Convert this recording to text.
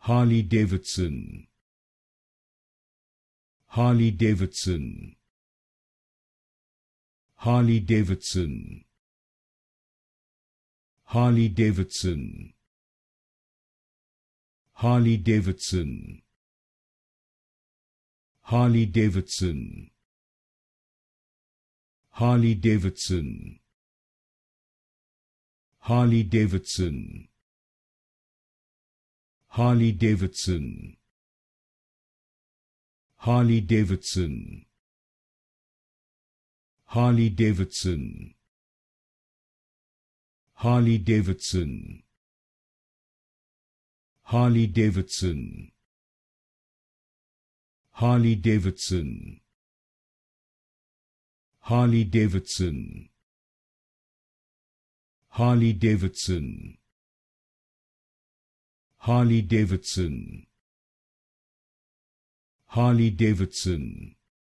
Harley-Davidson, Harley-Davidson, Harley-Davidson, Harley-Davidson, Harley-Davidson, Harley-Davidson, Harley-Davidson, Harley-Davidson, Harley-Davidson, Harley-Davidson, Harley-Davidson, Harley-Davidson, Harley-Davidson, Harley-Davidson, Harley-Davidson, Harley-Davidson, Harley-Davidson, Harley-Davidson,